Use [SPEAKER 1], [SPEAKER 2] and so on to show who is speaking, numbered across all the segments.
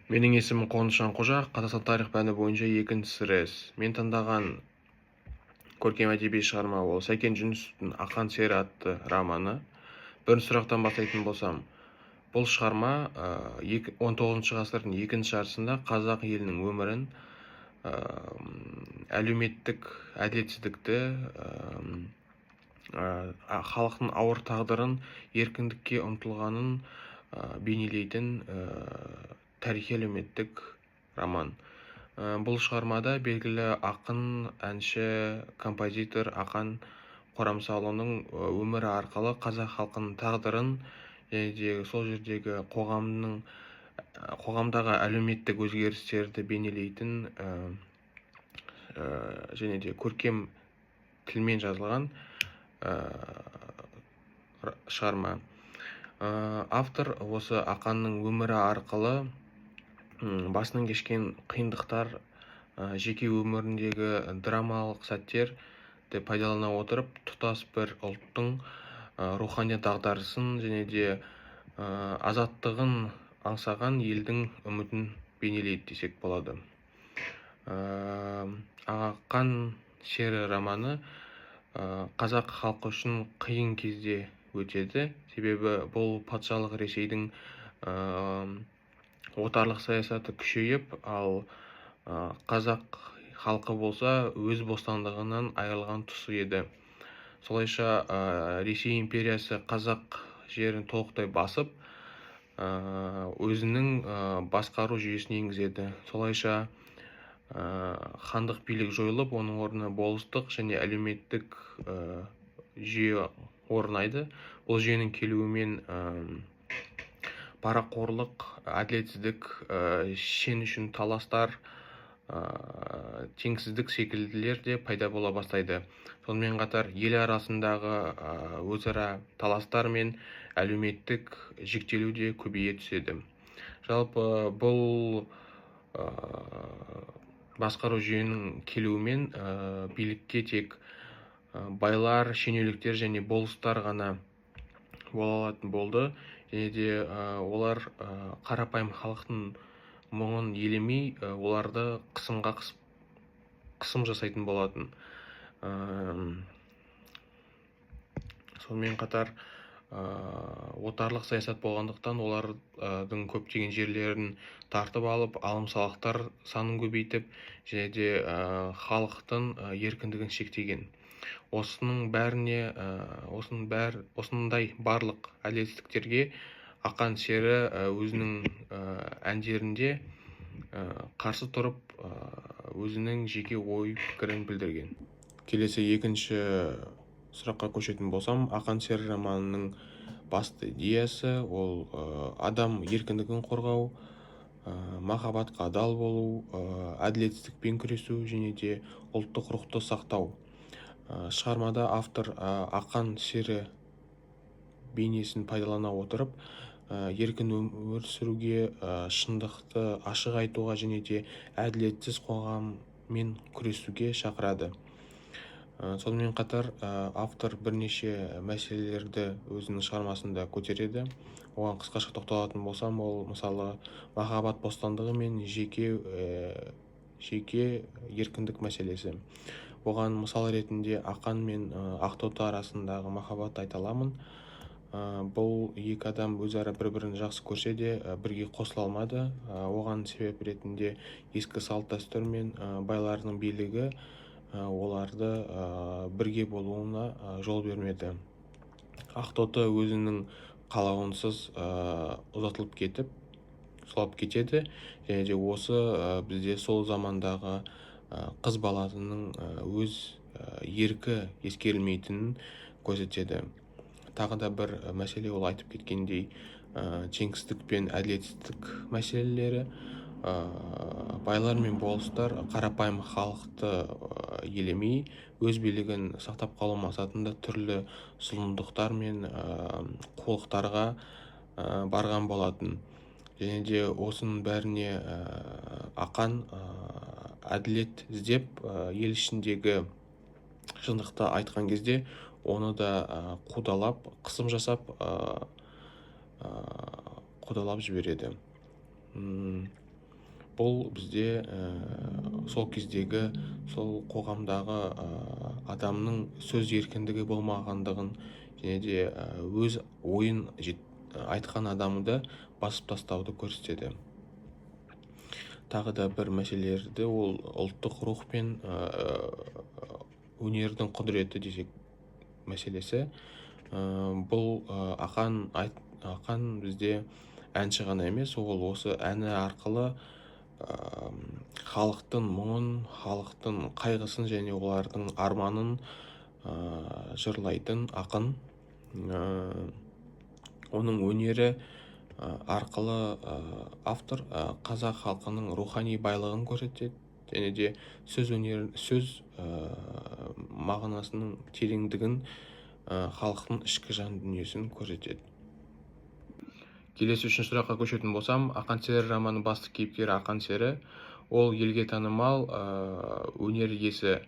[SPEAKER 1] Менің есімім Қонышжан Қожа, Қазақстан тарих пәні бойынша 2-ші сірес. Мен таңдаған көркем әдеби шығарма ол Сәкен Жүнісовтың Ақан сері атты романы. Бірінші сұрақтан бастайтын болсам, бұл шығарма 19 ғасырдың екінші жартысында қазақ елінің өмірін, әлеуметтік әділетсіздікті, халықтың ауыр тағдырын, еркіндікке ұмтылғанын бейнелейтін тарихи әлеуметтік роман. Бұл шығармада белгілі ақын, әнші, композитор Ақан Қорамсаұлының өмірі арқылы қазақ халқының тағдырын және де сол жердегі қоғамдағы әлеуметтік өзгерістерді бейнелейтін және де көркем тілмен жазылған шығарма. Автор осы Ақанның өмірі арқылы басынан кешкен қиындықтар, жеке өміріндегі драмалық сәттерді пайдалана отырып, тұтас бір ұлттың рухани дағдарысын және де азаттығын аңсаған елдің үмітін бейнелейді десек болады. Ақан сері романы қазақ халқы үшін қиын кезде өтеді, себебі бұл патшалық Ресейдің отарлық саясаты күшейіп, ал қазақ халқы болса өз бостандығынан айырылған тұсы еді. Солайша Ресей империясы қазақ жерін толықтай басып, өзінің басқару жүйесін енгізеді. Солайша хандық билік жойылып, оның орнына болыстық және әлеуметтік жүйе орнайды. Бұл жүйенің келуімен парақорлық, әділетсіздік, шен үшін таластар, теңсіздік секілділер де пайда бола бастайды. Сонымен қатар ел арасындағы өзара таластар мен әлеуметтік жіктелу де көбейе түседі. Жалпы бұл басқару жүйенің келуімен билікке тек байлар, шенеуніктер және болыстар ғана бола алатын болды, және де олар қарапайым халықтың мұңын елемей, оларды қысым жасайтын болатын. Сонымен қатар отарлық саясат болғандықтан олардың көптеген жерлерін тартып алып, алым-салықтар санын көбейтіп, және де халықтың еркіндігін шектеген. Осындай барлық әділетсіздіктерге Ақан сері өзінің әндерінде қарсы тұрып, өзінің жеке ой пікірін білдірген. Келесі 2-ші сұраққа көшетін болсам, Ақан сері романының басты идеясы ол адам еркіндігін қорғау, махаббатқа адал болу, әділетсіздікпен күресу және де ұлттық рухты сақтау. Шығармада автор Ақан сері бейнесін пайдалана отырып, еркін өмір сүруге, шындықты ашық айтуға және де әділетсіз қоғаммен күресуге шақырады. Сонымен қатар автор бірнеше мәселелерді өзінің шығармасында көтереді. Оған қысқаша тоқталатын болсам, ол мысалы махаббат бостандығы мен жеке еркіндік мәселесі. Оған мысал ретінде Ақан мен Ақтоты арасындағы махаббат айта аламын. Бұл екі адам өзара бір-бірін жақсы көрсе де бірге қосыла алмады. Оған себеп ретінде ескі салт-дәстүр мен байлардың билігі оларды бірге болуына жол бермеді. Ақтоты өзінің қалауынсыз ұзатылып кетіп, сұлап кетеді, және де осы бізде сол замандағы қыз баласының өз еркі ескерілмейтінін көрсетеді. Тағы да бір мәселе ол айтып кеткендей, теңсіздік пен әділетсіздік мәселелері. Байлар мен болыстар қарапайым халықты елемей, өз билігін сақтап қалу мақсатында түрлі зұлымдықтар мен қулықтарға барған болатын. Және де осының бәріне Ақан әділет іздеп, ел ішіндегі шындықты айтқан кезде оны да қудалап, қысым жасап, қудалап жібереді. бұл бізде сол кездегі сол қоғамдағы адамның сөз еркіндігі болмағандығын және де өз ойын айтқан адамды басып тастауды көрсетеді. Тағы да бір мәселелерді ол ұлттық рух пен өнердің құдіреті десек мәселесі. Бұл ақан бізде әнші ғана емес, ол осы әні арқылы халықтың мұңын, халықтың қайғысын және олардың арманын жырлайтын ақын. Оның өнері арқылы автор қазақ халқының рухани байлығын көрсетеді және де сөз мағынасының тереңдігін, халықтың ішкі жан дүниесін көрсетеді. Келесі үшінші сұраққа көшетін болсам, Ақан сері романы басты кейіпкері Ақан сері ол елге танымал өнер иесі.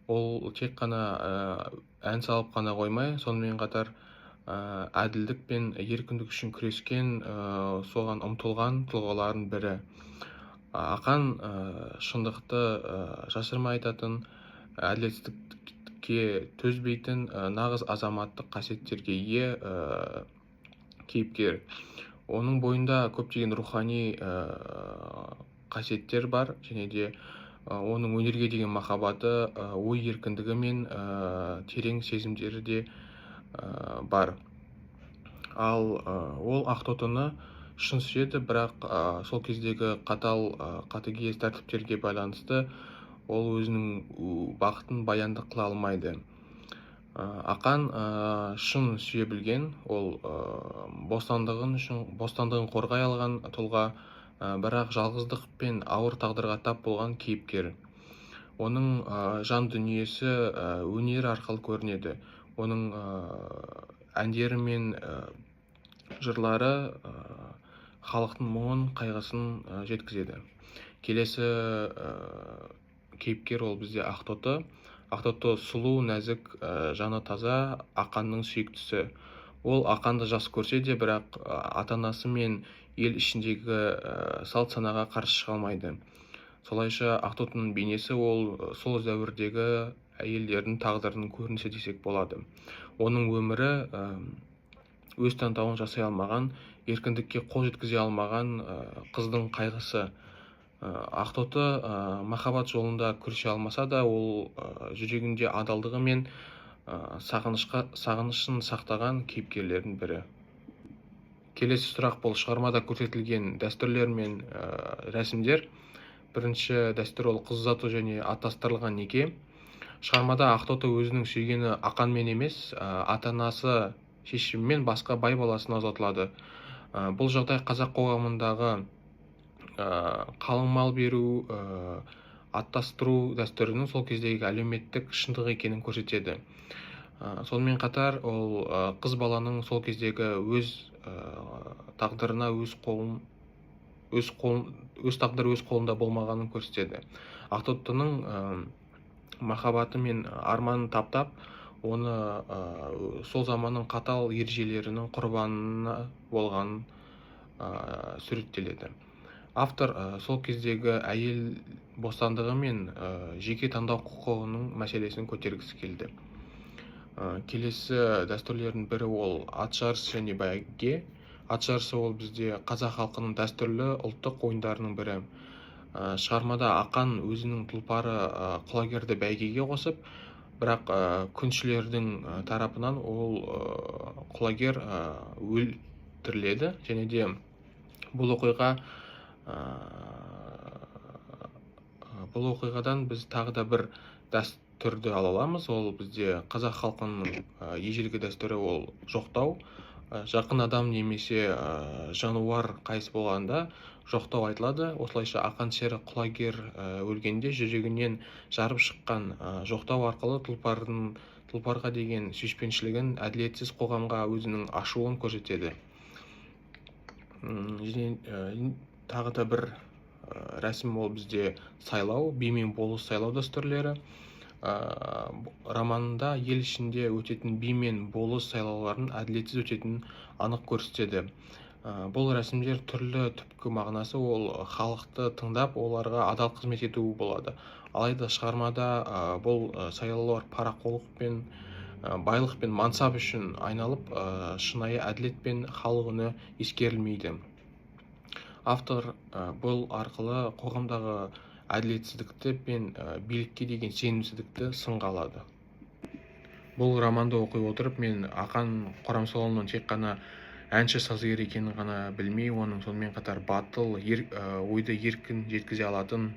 [SPEAKER 1] Ол тек қана ән салып қана қоймай, сонымен қатар әділдік пен еркіндік үшін күрескен, соған ұмтылған тұлғалардың бірі. Ақан шындықты жасырмай айтатын, әділетсіздікке төзбейтін, нағыз азаматтық қасиеттерге ие кейіпкер. Оның бойында көптеген рухани қасиеттер бар және де оның өнерге деген махаббаты, ой еркіндігі мен терең сезімдері де бар. Ал ол ақтотыны шын сүйеді, бірақ сол кездегі қатыгез тәртіптерге байланысты ол өзінің бақытын баяндық қыла алмайды. Ақан шын сүйе білген, ол бостандығын қорғай алған тұлға, бірақ жалғыздық пен ауыр тағдырға тап болған кейіпкер. Оның жан дүниесі өнер арқылы көрінеді. Оның әндері мен жырлары халықтың мұңын, қайғысын жеткізеді. Келесі кейіпкер ол бізде Ақтоты. Ақтоты сұлу, нәзік, жаны таза, Ақанның сүйіктісі. Ол Ақанды жас көрсе де, бірақ ата-анасы мен ел ішіндегі салт санаға қарсы шыға алмайды. Солайша Ақтотының бейнесі ол сол дәуірдегі әйелдердің тағдырының көрінісі десек болады. Оның өмірі өз таңдауын жасай алмаған, еркіндікке қол жеткізе алмаған қыздың қайғысы. Ақтоты махаббат жолында күресе алмаса да, ол жүрегінде адалдығы мен сағынышын сақтаған кейіпкерлердің бірі. Келесі сұрақ бұл шығармада көрсетілген дәстүрлер мен рәсімдер. Бірінші дәстүр ол қыз ұзату және аттастырылған неке. Шығармада Ақтоты өзінің сүйгені Ақанмен емес, ата-анасы шешімімен басқа бай баласына ұзатылады. Бұл жағдай қазақ қоғамындағы қалың мал беру, аттастыру дәстүрінің сол кездегі әлеуметтік шындық екенін көрсетеді. Сонымен қатар ол қыз баланың сол кездегі өз тағдырына өз тағдыры өз қолында болмағанын көрсетеді. Ақтотының махаббаты мен арманын таптап, оны сол заманның қатал ережелерінің құрбанына болғанын суреттеледі. Автор сол кездегі әйел бостандығы мен жеке таңдау құқығының мәселесін көтергісі келді. Келесі дәстүрлердің бірі ол ат жарысы және бәйге. Ат жарысы ол бізде қазақ халқының дәстүрлі ұлттық ойындарының бірі. Шығармада Ақан өзінің тұлпары құлагерді бәйгеге қосып, бірақ күншілердің тарапынан ол құлагер өлтіріледі және де бұл оқиғадан біз тағы да бір дәстүрді ала аламыз. Ол бізде қазақ халқының ежелгі дәстүрі ол жоқтау. Жақын адам немесе жануар қайтыс болғанда жоқтау айтылады. Осылайша Ақан сері құлагер өлгенде жүрегінен жарып шыққан жоқтау арқылы тұлпарға деген сүйіспеншілігін, әділетсіз қоғамға өзінің ашуын көрсетеді. Тағы да бір рәсім ол бізде сайлау, би мен болыс сайлау дәстүрлері. Романында ел ішінде өтетін би мен болыс сайлауларын әділетсіз өтетінін анық көрсетеді. Бұл рәсімдер түрлі түпкі мағынасы ол халықты тыңдап, оларға адал қызмет ету болады. Алайда шығармада бұл сайлаулар парақорлық пен байлық пен мансап үшін айналып, шынайы әділет пен халық үні ескерілмейді. Автор бұл арқылы қоғамдағы әділетсіздікті пен билікке деген сенімсіздікті сынға алады. Бұл романды оқи отырып, мен Ақан Қорамсалұлының тек қана әнші сазгер екенін ғана білмей, оның сонымен қатар батыл, ойды еркін жеткізе алатын,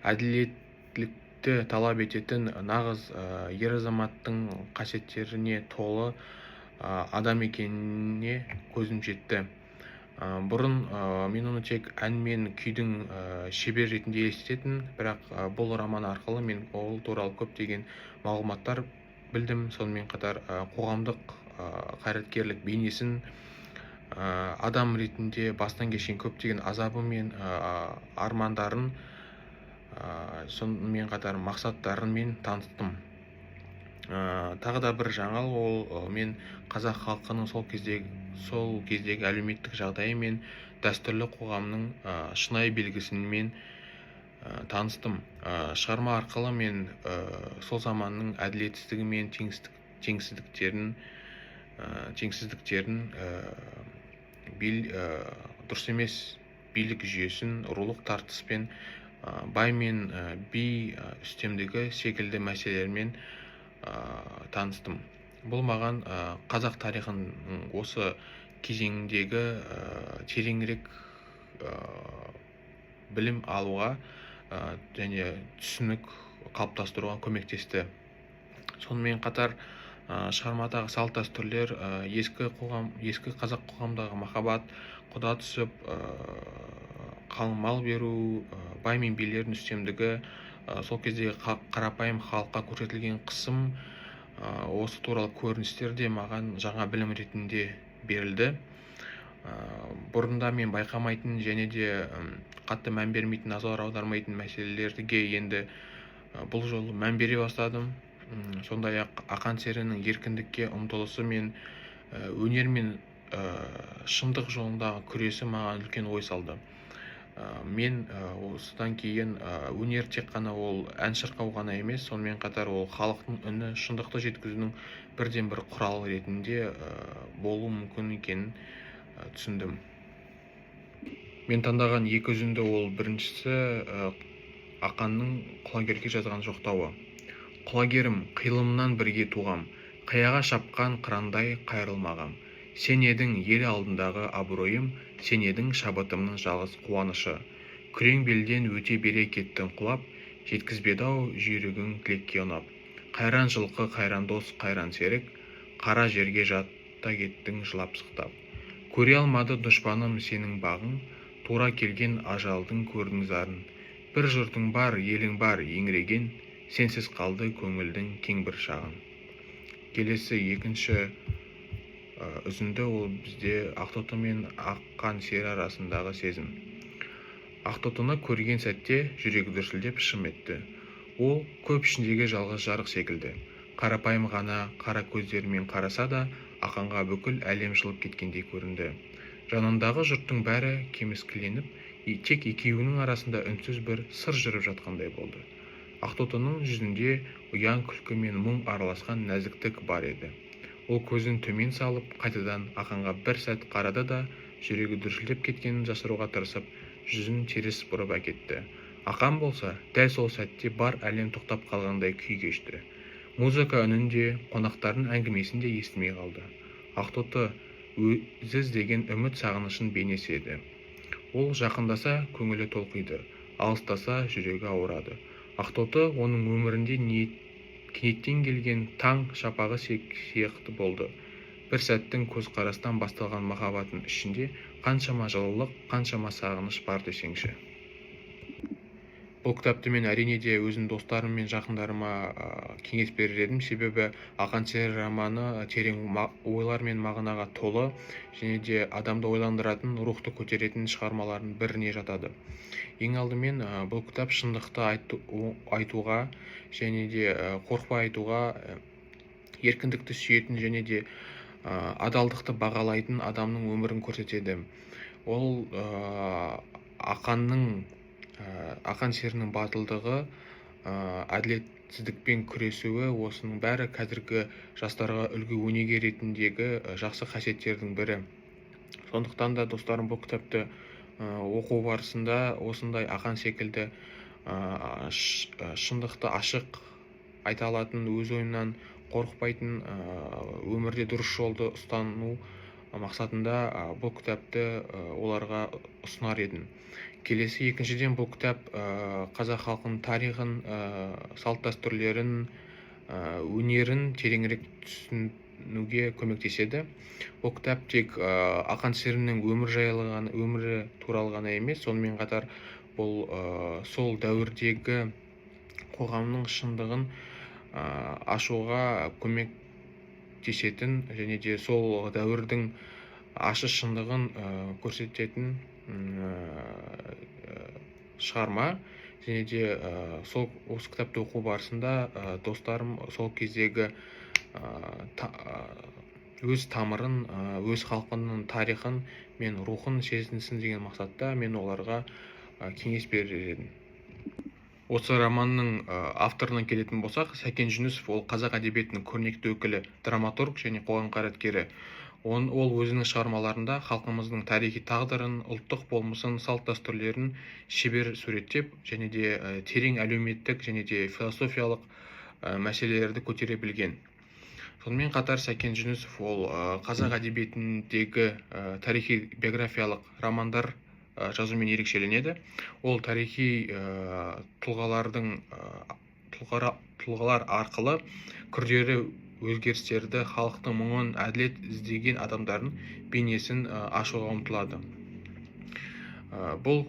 [SPEAKER 1] әділеттілікті талап ететін нағыз ер азаматтың қасиеттеріне толы адам екеніне көзім жетті. Бұрын мен оны тек ән мен күйдің шебер ретінде елестететін, бірақ бұл роман арқылы мен ол туралы көптеген мағлұматтар білдім. Сонымен қатар қоғамдық қайраткерлік бейнесін, адам ретінде бастан кешкен көптеген азабы мен армандарын, сонымен қатар мақсаттарын мен таныстым. Тағы да бір жаңалық, ол мен қазақ халқының сол кездегі әлеуметтік жағдайы мен дәстүрлі қоғамның шынайы белгісімен таныстым. Шығарма арқылы мен сол заманның әділетсіздігі мен теңсіздіктерін, дұрыс емес билік жүйесін, рулық тартыс пен бай мен би үстемдігі секілді мәселелермен таныстым. Бұл маған қазақ тарихының осы кезеңдегі тереңірек білім алуға және түсінік қалыптастыруға көмектесті. Сонымен қатар шығармадағы салт дәстүрлер, ескі қазақ қоғамдағы махаббат, құда түсіп, қалың мал беру, бай мен билердің үстемдігі, сол кездегі қарапайым халыққа көрсетілген қысым, осы туралы көріністер де маған жаңа білім ретінде берілді. Бұрында мен байқамайтын және де қатты мән бермейтін, назар аудармайтын мәселелерге енді бұл жолы мән бере бастадым. Сондай-ақ Ақан серінің еркіндікке ұмтылысы мен өнер мен шындық жолындағы күресі маған үлкен ой салды. Мен осыдан кейін өнер тек қана ол ән шырқау ғана емес, сонымен қатар ол халықтың үні, шындықты жеткізудің бірден бір құралы ретінде болуы мүмкін екенін түсіндім. Мен таңдаған екі үзінді, ол біріншісі Ақанның құлагерге жазған жоқтауы. Құлагерім, қиылымнан бірге туғам, қияға шапқан қырандай қайрылмағам. Сен едің ел алдындағы абыройым, сен едің шабытымның жалғыз қуанышы. Күрең белден өте бере кеттің құлап, жеткізбеді-ау жүйрігің тілекке ұнап. Қайран жылқы, қайран дос, қайран серік, қара жерге жатта кеттің жылап сықтап. Көре алмады дұшпаным сенің бағың, тура келген ажалдың көрдің зарын. Бір жұртың бар, елің бар, еңіреген, сенсіз қалды көңілдің кең бір шағын. Келесі екінші үзінді, ол бізде Ақтоты мен Ақан сері арасындағы сезім. Ақтотыны көрген сәтте жүрегі дүрсілдеп шым етті. Ол көп ішіндегі жалғыз жарық секілді. Қарапайым ғана қара көздерімен қараса да, Ақанға бүкіл әлем жылып кеткендей көрінді. Жанындағы жұрттың бәрі кеміскіленіп, тек екеуінің арасында үнсіз бір сыр жүріп жатқандай болды. Ақтотының жүзінде ұяң күлкі мен мұң араласқан нәзіктік бар еді. Ол көзін төмен салып, қайтадан Ақанға бір сәт қарады да, жүрегі дүрсілдеп кеткенін жасыруға тырысып, жүзін теріс бұрып әкетті. Ақан болса, дәл сол сәтте бар әлем тоқтап қалғандай күй кешті. Музыка үнінде, қонақтардың әңгімесінде естімей қалды. Ақтоты өзі іздеген үміт сағынышын бейнесі еді. Ол жақындаса, көңілі толқиды, алыстаса, жүрегі ауырады. Ақтоты оның өмірінде кенеттен келген таң шапағы сияқты болды. Бір сәттің көзқарастан басталған махаббаттың ішінде қаншама жылылық, қаншама сағыныш бар десеңші. Бұл кітапты мен әрине де өзім достарым мен жақындарыма кеңес берер едім, себебі Ақан сері романы терең ойлар мен мағынаға толы, және де адамды ойландыратын, рухты көтеретін шығармалардың біріне жатады. Ең алдымен бұл кітап шындықты айтуға және де қорықпай айтуға, еркіндікті сүйетін және де адалдықты бағалайтын адамның өмірін көрсетеді. Ол ақан серінің батылдығы, әділетсіздікпен күресуі, осының бәрі қазіргі жастарға үлгі өнеге ретіндегі жақсы қасиеттердің бірі. Сондықтан да достарым, бұл кітапты оқу барысында осындай ақан секілді шындықты ашық айта алатын, өз ойынан қорықпайтын, өмірде дұрыс жолды ұстану мақсатында бұл кітапты оларға ұсынар едім. Келесі, екіншіден, бұл кітап қазақ халқының тарихын, салт дәстүрлерін, өнерін тереңірек түсінуге көмектеседі. Бұл кітап тек ақан серінің өмірі туралы ғана емес, сонымен қатар бұл сол дәуірдегі қоғамның шындығын ашуға көмектесетін, және де сол дәуірдің ащы шындығын көрсететін шығарма. Және де осы кітапты оқу барысында достарым сол кездегі өз тамырын, өз халқының тарихын мен рухын сезінсін деген мақсатта мен оларға кеңес берер едім. Осы романның авторына келетін болсақ, Сәкен Жүнісов ол қазақ әдебиетінің көрнекті өкілі, драматург және қоғам қайраткері. Ол өзінің шығармаларында халқымыздың тарихи тағдырын, ұлттық болмысын, салт дәстүрлерін шебер суреттеп, және де терең әлеуметтік және де философиялық мәселелерді көтере білген. Сонымен қатар Сәкен Жүнісов ол қазақ әдебиетіндегі тарихи биографиялық романдар жазумен ерекшеленеді. Ол тарихи тұлғалар арқылы күрделі өзгерістерді, халықтың мұңын, әділет іздеген адамдардың бейнесін ашуға ұмтылады. Бұл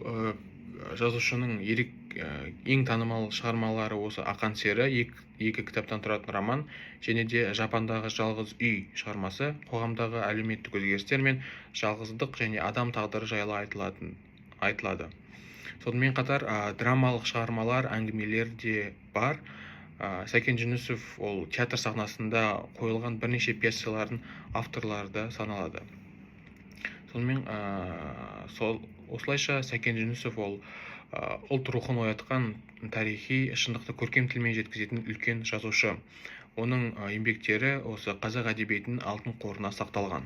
[SPEAKER 1] жазушының ең танымал шығармалары осы ақан сері, екі кітаптан тұратын роман, және де Жапандағы жалғыз үй шығармасы қоғамдағы әлеуметтік өзгерістер мен жалғыздық және адам тағдыры жайлы айтылады. Сонымен қатар драмалық шығармалар, әңгімелер де бар. Сәкен Жүнісов ол театр сахнасында қойылған бірнеше пьесалардың авторлары да саналады. Сонымен осылайша Сәкен Жүнісов ол ұлт рухын оятқан, тарихи шындықты көркем тілмен жеткізетін үлкен жазушы. Оның еңбектері осы қазақ әдебиетінің алтын қорына сақталған.